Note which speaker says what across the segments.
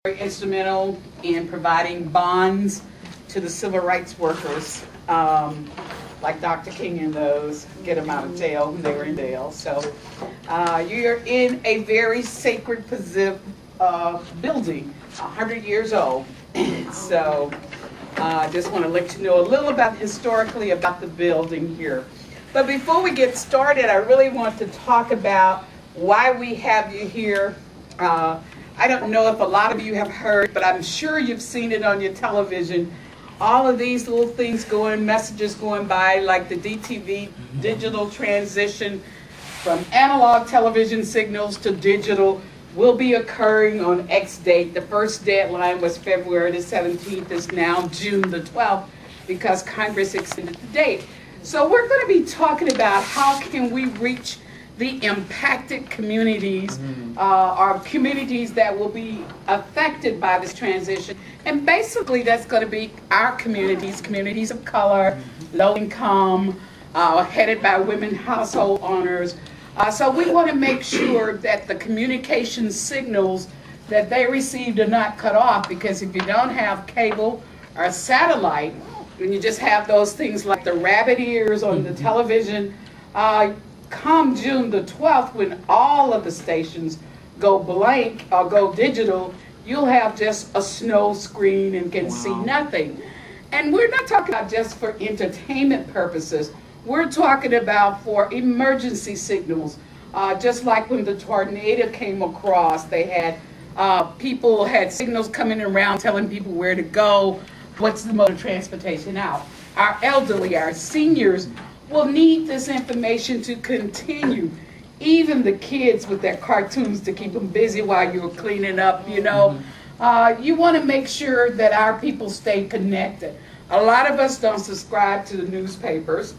Speaker 1: very instrumental in providing bonds to the civil rights workers, like Dr. King and those, get them out of jail when they were in jail. So you're in a very sacred building, 100 years old. So I just want to let you know a little about historically about the building here. But before we get started, I really want to talk about why we have you here. I don't know if a lot of you have heard, but I'm sure you've seen it on your television. All of these little things going, messages going by, like the DTV digital transition from analog television signals to digital will be occurring on X date. The first deadline was February the 17th, is now June the 12th because Congress extended the date. So we're going to be talking about how can we reach the impacted communities, or communities that will be affected by this transition. And basically that's going to be our communities, communities of color, low income, headed by women household owners. So we want to make sure that the communication signals that they received are not cut off, because if you don't have cable or satellite, when you just have those things like the rabbit ears on the television, come June the 12th, when all of the stations go blank or go digital, you'll have just a snow screen and can see nothing. And we're not talking about just for entertainment purposes. We're talking about for emergency signals. Just like when the tornado came across, they had people had signals coming around telling people where to go, what's the mode of transportation out. Our elderly, our seniors will need this information to continue. Even the kids with their cartoons to keep them busy while you're cleaning up, you know. You want to make sure that our people stay connected. A lot of us don't subscribe to the newspapers.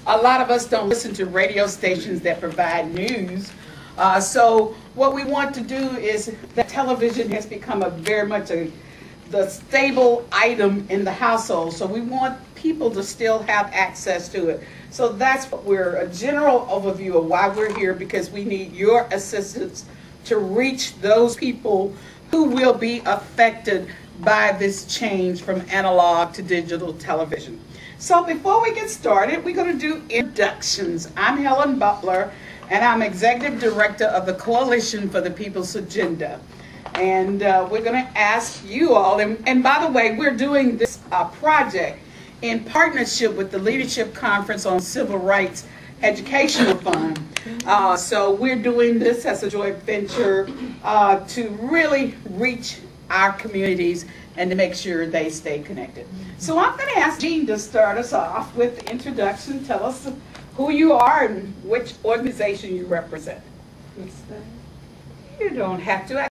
Speaker 1: A lot of us don't listen to radio stations that provide news. So what we want to do is that television has become very much the stable item in the household. So we want people to still have access to it. So that's what a general overview of why we're here, because we need your assistance to reach those people who will be affected by this change from analog to digital television. So before we get started, we're going to do introductions. I'm Helen Butler, and I'm Executive Director of the Coalition for the People's Agenda. And we're going to ask you all, and by the way, we're doing this project in partnership with the Leadership Conference on Civil Rights Educational Fund. So we're doing this as a joint venture to really reach our communities and to make sure they stay connected. So I'm going to ask Jean to start us off with the introduction. Tell us who you are and which organization you represent. You don't have to.